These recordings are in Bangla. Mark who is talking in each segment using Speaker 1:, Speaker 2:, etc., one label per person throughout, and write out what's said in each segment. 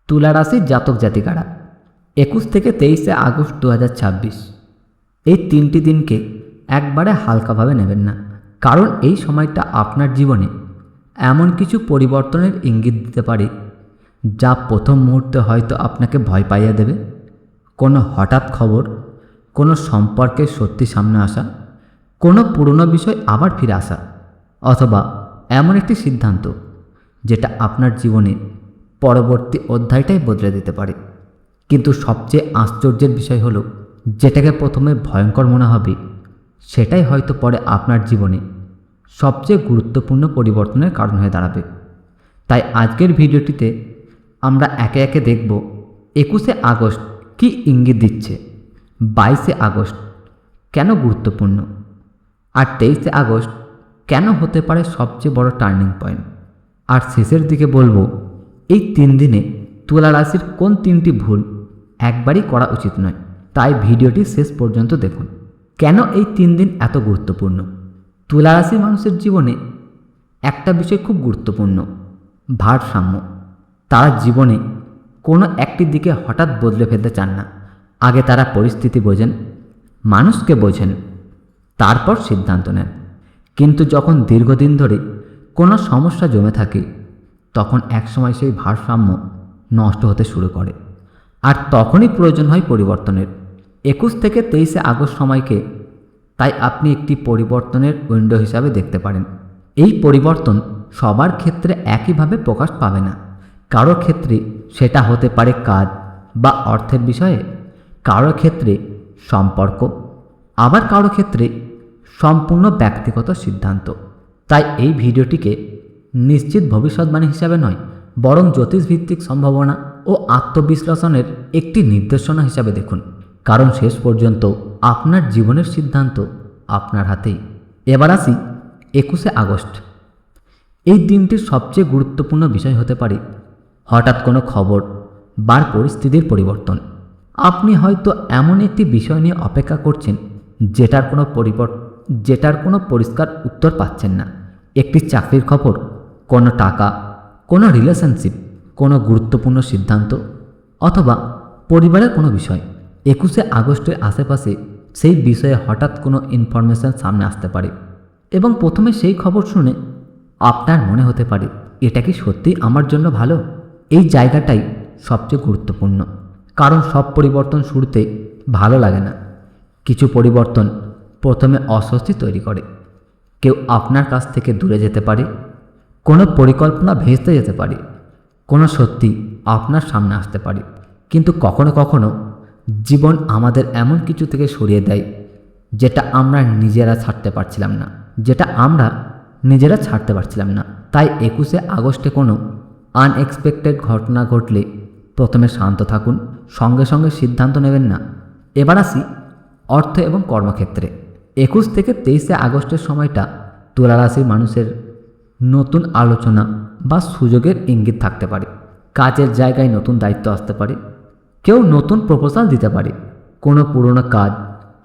Speaker 1: তুলা রাশির জাতক জাতিকারা 21 থেকে 23শে আগস্ট 2026 এই 3টি দিনকে একবারে হালকাভাবে নেবেন না। কারণ এই সময়টা আপনার জীবনে এমন কিছু পরিবর্তনের ইঙ্গিত দিতে পারে যা প্রথম মুহূর্তে হয়তো আপনাকে ভয় পাইয়ে দেবে। কোনো হঠাৎ খবর, কোনো সম্পর্কের সত্যি সামনে আসা, কোনো পুরনো বিষয় আবার ফিরে আসা, অথবা এমন একটি সিদ্ধান্ত যেটা আপনার জীবনে পরবর্তী অধ্যায়টাই বদলে দিতে পারে। কিন্তু সবচেয়ে আশ্চর্যের বিষয় হলো, যেটাকে প্রথমে ভয়ঙ্কর মনে হবে সেটাই হয়তো পরে আপনার জীবনে সবচেয়ে গুরুত্বপূর্ণ পরিবর্তনের কারণ হয়ে দাঁড়াবে। তাই আজকের ভিডিওটিতে আমরা একে একে দেখব 21শে আগস্ট কী ইঙ্গিত দিচ্ছে, 22শে আগস্ট কেন গুরুত্বপূর্ণ, আর 23শে আগস্ট কেন হতে পারে সবচেয়ে বড় টার্নিং পয়েন্ট। আর শেষের দিকে বলবো এই 3 দিনে তুলা রাশির কোন 3টি ভুল একবারই করা উচিত নয়। তাই ভিডিওটি শেষ পর্যন্ত দেখুন। কেন এই 3 দিন এত গুরুত্বপূর্ণ? তুলা রাশির মানুষের জীবনে একটা বিষয় খুব গুরুত্বপূর্ণ, ভারসাম্য। তারা জীবনে কোনো একটি দিকে হঠাৎ বদলে ফেলতে চান না। আগে তারা পরিস্থিতি বোঝেন, মানুষকে বোঝেন, তারপর সিদ্ধান্ত নেন। কিন্তু যখন দীর্ঘদিন ধরে কোনো সমস্যা জমে থাকে তখন একসময় সেই ভারসাম্য নষ্ট হতে শুরু করে, আর তখনই প্রয়োজন হয় পরিবর্তনের। 21 থেকে 23শে আগস্ট সময়কে তাই আপনি একটি পরিবর্তনের উইন্ডো হিসাবে দেখতে পারেন। এই পরিবর্তন সবার ক্ষেত্রে একইভাবে প্রকাশ পাবে না। কারো ক্ষেত্রে সেটা হতে পারে কাজ বা অর্থের বিষয়ে, কারো ক্ষেত্রে সম্পর্ক, আবার কারো ক্ষেত্রে সম্পূর্ণ ব্যক্তিগত সিদ্ধান্ত। তাই এই ভিডিওটিকে নিশ্চিত ভবিষ্যৎবাণী হিসাবে নয়, বরং জ্যোতিষভিত্তিক সম্ভাবনা ও আত্মবিশ্লেষণের একটি নির্দেশনা হিসাবে দেখুন। কারণ শেষ পর্যন্ত আপনার জীবনের সিদ্ধান্ত আপনার হাতেই। এবার আসি 21শে আগস্ট। এই দিনটির সবচেয়ে গুরুত্বপূর্ণ বিষয় হতে পারে হঠাৎ কোনো খবর বা পরিস্থিতির পরিবর্তন। আপনি হয়তো এমন একটি বিষয় নিয়ে অপেক্ষা করছেন যেটার কোনো পরিষ্কার উত্তর পাচ্ছেন না। একটি চাকরির খবর, কোনো টাকা, কোনো রিলেশনশিপ, কোনো গুরুত্বপূর্ণ সিদ্ধান্ত, অথবা পরিবারের কোনো বিষয়। 21শে আগস্টের আশেপাশে সেই বিষয়ে হঠাৎ কোনো ইনফরমেশন সামনে আসতে পারে এবং প্রথমে সেই খবর শুনে আপনার মনে হতে পারে এটা কি সত্যি আমার জন্য ভালো। এই জায়গাটাই সবচেয়ে গুরুত্বপূর্ণ, কারণ সব পরিবর্তন শুরুতে ভালো লাগে না। কিছু পরিবর্তন প্রথমে অস্বস্তি তৈরি করে। কেউ আপনার কাছ থেকে দূরে যেতে পারে, কোনো পরিকল্পনা ভেস্তে যেতে পারে, কোনো সত্যি আপনার সামনে আসতে পারে। কিন্তু কখনো কখনো জীবন আমাদের এমন কিছু থেকে সরিয়ে দেয় যেটা আমরা নিজেরা ছাড়তে পারছিলাম না। তাই 21শে আগস্টে কোনো আনএক্সপেক্টেড ঘটনা ঘটলে প্রথমে শান্ত থাকুন, সঙ্গে সঙ্গে সিদ্ধান্ত নেবেন না। এবার আসি অর্থ এবং কর্মক্ষেত্রে। 21 থেকে 23শে আগস্টের সময়টা তুলা রাশির মানুষের নতুন আলোচনা বা সুযোগের ইঙ্গিত থাকতে পারে। কাজের জায়গায় নতুন দায়িত্ব আসতে পারে, কেউ নতুন প্রপোজাল দিতে পারে, কোনো পুরনো কাজ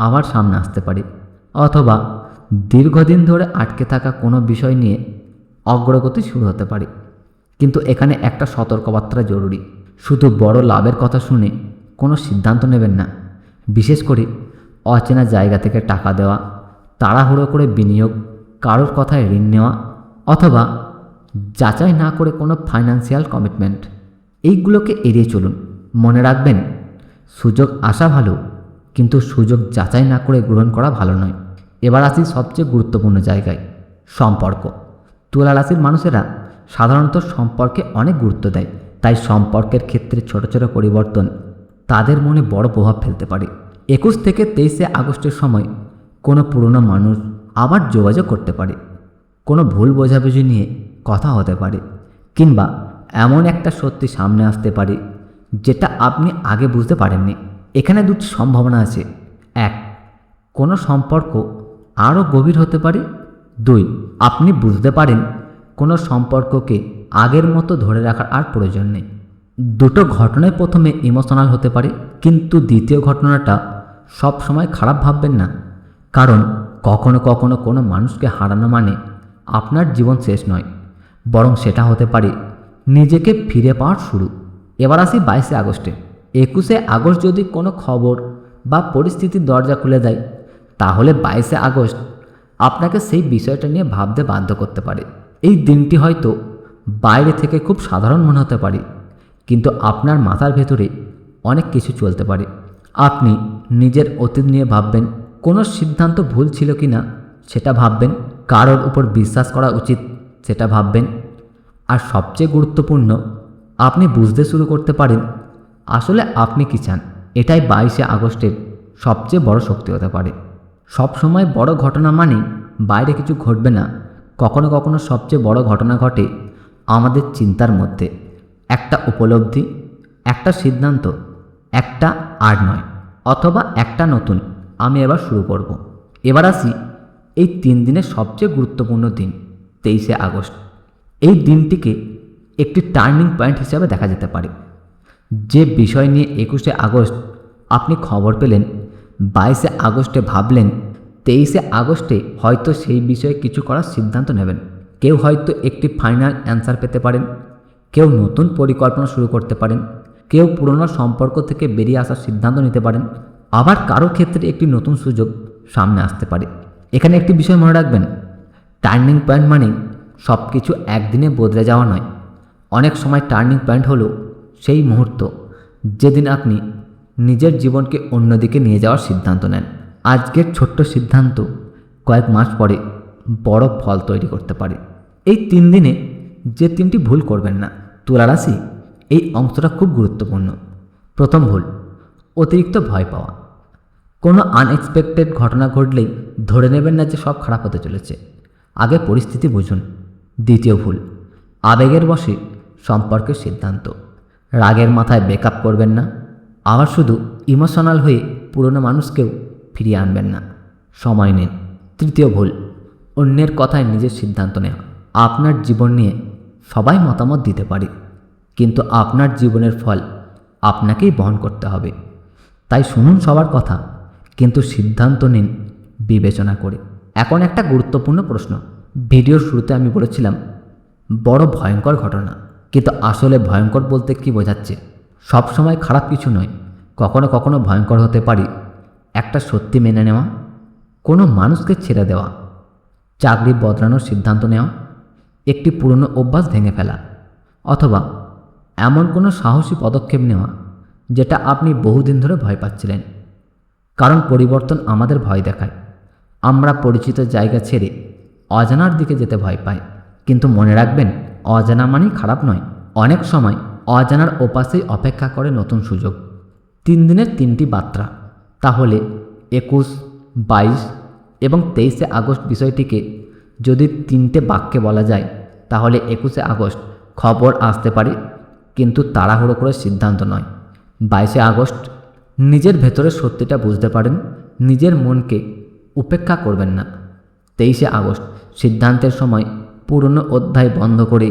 Speaker 1: আবার সামনে আসতে পারে, অথবা দীর্ঘদিন ধরে আটকে থাকা কোনো বিষয় নিয়ে অগ্রগতি শুরু হতে পারে। কিন্তু এখানে একটা সতর্কবার্তা জরুরি, শুধু বড় লাভের কথা শুনে কোনো সিদ্ধান্ত নেবেন না। বিশেষ করে অচেনা জায়গা থেকে টাকা দেওয়া, তাড়াহুড়ো করে বিনিয়োগ, কারোর কথায় ঋণ নেওয়া, অথবা যাচাই না করে কোনো ফাইন্যান্সিয়াল কমিটমেন্ট, এইগুলোকে এড়িয়ে চলুন। মনে রাখবেন, সুযোগ আসা ভালো, কিন্তু সুযোগ যাচাই না করে গ্রহণ করা ভালো নয়। এবার আসি সবচেয়ে গুরুত্বপূর্ণ জায়গায়, সম্পর্ক। তুলা রাশির মানুষেরা সাধারণত সম্পর্কে অনেক গুরুত্ব দেয়। তাই সম্পর্কের ক্ষেত্রে ছোট ছোট পরিবর্তন তাদের মনে বড় প্রভাব ফেলতে পারে। 21 থেকে 23শে আগস্টের সময় কোনো পুরনো মানুষ আবার যোগাযোগ করতে পারে, কোনো ভুল বোঝাবুঝি নিয়ে কথা হতে পারে, কিংবা এমন একটা সত্যি সামনে আসতে পারে যেটা আপনি আগে বুঝতে পারেননি। এখানে দুটি সম্ভাবনা আছে। 1, কোনো সম্পর্ক আরও গভীর হতে পারে। 2, আপনি বুঝতে পারেন কোনো সম্পর্ককে আগের মতো ধরে রাখার আর প্রয়োজন নেই। দুটো ঘটনায় প্রথমে ইমোশনাল হতে পারে, কিন্তু দ্বিতীয় ঘটনাটা সব সময় খারাপ ভাববেন না। কারণ কখনো কখনো কোনো মানুষকে হারানো মানে আপনার জীবন শেষ নয়, বরং সেটা হতে পারে নিজেকে ফিরে পাওয়ার শুরু। এবার আসি 22শে আগস্টে। 21শে আগস্ট যদি কোনো খবর বা পরিস্থিতির দরজা খুলে দেয়, তাহলে 22শে আগস্ট আপনাকে সেই বিষয়টা নিয়ে ভাবতে বাধ্য করতে পারে। এই দিনটি হয়তো বাইরে থেকে খুব সাধারণ মনে হতে পারে, কিন্তু আপনার মাথার ভেতরে অনেক কিছু চলতে পারে। আপনি নিজের অতীত নিয়ে ভাববেন, কোনো সিদ্ধান্ত ভুল ছিল কি না সেটা ভাববেন, কারোর উপর বিশ্বাস করা উচিত সেটা ভাববেন, আর সবচেয়ে গুরুত্বপূর্ণ, আপনি বুঝতে শুরু করতে পারেন আসলে আপনি কি চান। এটাই 22শে আগস্টের সবচেয়ে বড় শক্তি হতে পারে। সব সময় বড় ঘটনা মানে বাইরে কিছু ঘটবে না। কখনো কখনো সবচেয়ে বড় ঘটনা ঘটে আমাদের চিন্তার মধ্যে। একটা উপলব্ধি, একটা সিদ্ধান্ত, একটা আর নয়, অথবা একটা নতুন আমি এবার শুরু করব। এবার আসি এই 3 দিনের সবচেয়ে গুরুত্বপূর্ণ দিন 23শে আগস্ট। এই দিনটিকে একটি টার্নিং পয়েন্ট হিসাবে দেখা যেতে পারে। যে বিষয় নিয়ে 21শে আগস্ট আপনি খবর পেলেন, 22শে আগস্টে ভাবলেন, 23শে আগস্টে হয়তো সেই বিষয়ে কিছু করার সিদ্ধান্ত নেবেন। কেউ হয়তো একটি ফাইনাল অ্যান্সার পেতে পারেন, কেউ নতুন পরিকল্পনা শুরু করতে পারেন, কেউ পুরনো সম্পর্ক থেকে বেরিয়ে আসার সিদ্ধান্ত নিতে পারেন, আবার কারো ক্ষেত্রে একটি নতুন সুযোগ সামনে আসতে পারে। এখানে একটি বিষয় মনে রাখবেন, টার্নিং পয়েন্ট মানে সব কিছু একদিনে বদলে যাওয়া নয়। অনেক সময় টার্নিং পয়েন্ট হলো সেই মুহূর্ত যেদিন আপনি নিজের জীবনকে অন্যদিকে নিয়ে যাওয়ার সিদ্ধান্ত নেন। আজকের ছোট্ট সিদ্ধান্ত কয়েক মাস পরে বড় ফল তৈরি করতে পারে। এই 3 দিনে যে 3টি ভুল করবেন না। তুলা রাশি, এই অংশটা খুব গুরুত্বপূর্ণ। প্রথম ভুল, অতিরিক্ত ভয় পাওয়া। কোনো আনএক্সপেক্টেড ঘটনা ঘটলেই ধরে নেবেন না যে সব খারাপ হতে চলেছে। আগে পরিস্থিতি বুঝুন। দ্বিতীয় ভুল, আবেগের বশে সম্পর্কের সিদ্ধান্ত। রাগের মাথায় ব্রেকআপ করবেন না, আবার শুধু ইমোশনাল হয়ে পুরনো মানুষকেও ফিরিয়ে আনবেন না। সময় নিন। তৃতীয় ভুল, অন্যের কথায় নিজের সিদ্ধান্ত নেওয়া। আপনার জীবন নিয়ে সবাই মতামত দিতে পারে, কিন্তু আপনার জীবনের ফল আপনাকেই বহন করতে হবে। তাই শুনুন সবার কথা, কিন্তু সিদ্ধান্ত নিন বিবেচনা করে। এখন একটা গুরুত্বপূর্ণ প্রশ্ন। ভিডিওর শুরুতে আমি বলেছিলাম বড় ভয়ঙ্কর ঘটনা, কিন্তু আসলে ভয়ঙ্কর বলতে কি বোঝাচ্ছে? সবসময় খারাপ কিছু নয়, কখনো কখনো ভয়ঙ্কর হতে পারে একটা সত্যি মেনে নেওয়া, কোনো মানুষকে ছেড়ে দেওয়া, চাকরি বদলানোর সিদ্ধান্ত নেওয়া, একটি পুরনো অভ্যাস ভেঙে ফেলা, অথবা এমন কোনো সাহসী পদক্ষেপ নেওয়া যেটা আপনি বহুদিন ধরে ভয় পাচ্ছিলেন। কারণ পরিবর্তন আমাদের ভয় দেখায়। আমরা পরিচিত জায়গা ছেড়ে অজানার দিকে যেতে ভয় পাই, কিন্তু মনে রাখবেন, অজানা মানেই খারাপ নয়। অনেক সময় অজানার ওপাশেই অপেক্ষা করে নতুন সুযোগ। 3 দিনের 3টি বার্তা। তাহলে 21, 22 এবং 23শে আগস্ট বিষয়টিকে যদি 3টে বাক্যে বলা যায়, তাহলে 21শে আগস্ট খবর আসতে পারে, কিন্তু তাড়াহুড়ো করে সিদ্ধান্ত নয়। 22শে আগস্ট নিজের ভেতরের সত্যিটা বুঝতে পারেন, নিজের মনকে উপেক্ষা করবেন না। 23শে আগস্ট সিদ্ধান্তের সময় পুরনো অধ্যায় বন্ধ করে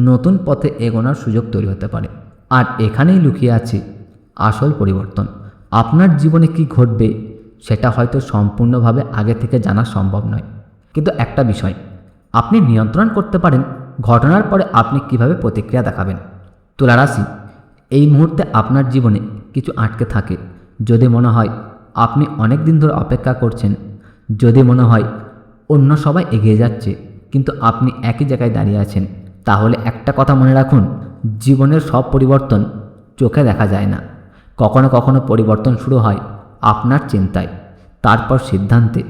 Speaker 1: নতুন পথে এগোনোর সুযোগ তৈরি হতে পারে। আর এখানেই লুকিয়ে আছে আসল পরিবর্তন। আপনার জীবনে কি ঘটবে সেটা হয়তো সম্পূর্ণভাবে আগে থেকে জানা সম্ভব নয়, কিন্তু একটা বিষয় আপনি নিয়ন্ত্রণ করতে পারেন, ঘটনার পরে আপনি কিভাবে প্রতিক্রিয়া দেখাবেন। তুলা রাশি, এই মুহূর্তে আপনার জীবনে কিছু আটকে থাকে, যদি মনে হয় আপনি অনেক দিন ধরে অপেক্ষা করছেন, যদি মনে হয় অন্য সবাই এগিয়ে যাচ্ছে কিন্তু আপনি একই জায়গায় দাঁড়িয়ে আছেন, তাহলে একটা কথা মনে রাখুন, জীবনের সব পরিবর্তন চোখে দেখা যায় না। কখনো কখনো পরিবর্তন শুরু হয় আপনার চিন্তায়, তারপর সিদ্ধান্তে,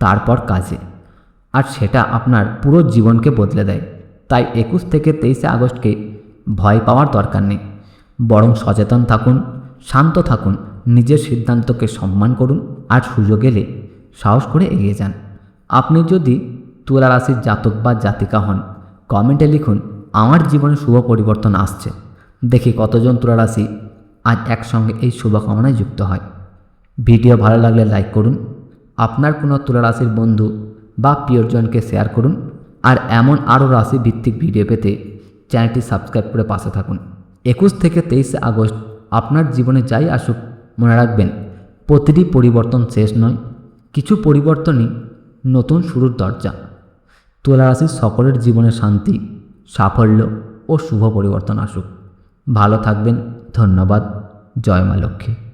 Speaker 1: তারপর কাজে, আর সেটা আপনার পুরো জীবনকে বদলে দেয়। তাই 21 থেকে 23শে আগস্টকে ভয় পাওয়ার দরকার নেই, বরং সচেতন থাকুন, শান্ত থাকুন, নিজের সিদ্ধান্তকে সম্মান করুন, আর সুযোগ এলে সাহস করে এগিয়ে যান। আপনি যদি তুলা রাশির জাতক বা জাতিকা হন, কমেন্টে লিখুন আমার জীবনে শুভ পরিবর্তন আসছে। দেখি কতজন তুলা রাশি আজ একসঙ্গে এই শুভকামনায় যুক্ত হয়। ভিডিও ভালো লাগলে লাইক করুন, আপনার কোনো তুলা রাশির বন্ধু বা প্রিয়জনকে শেয়ার করুন, আর এমন আরও রাশি ভিত্তিক ভিডিও পেতে চ্যানেলটি সাবস্ক্রাইব করে পাশে থাকুন। 21 থেকে 23শে আগস্ট আপনার জীবনে যাই আসুক, মনে রাখবেন প্রতিটি পরিবর্তন শেষ নয়, কিছু পরিবর্তনই নতুন শুরুর দরজা। তুলা রাশির সকলের জীবনে শান্তি, সাফল্য ও শুভ পরিবর্তন আসুক। ভালো থাকবেন। ধন্যবাদ। জয় মা লক্ষ্মী।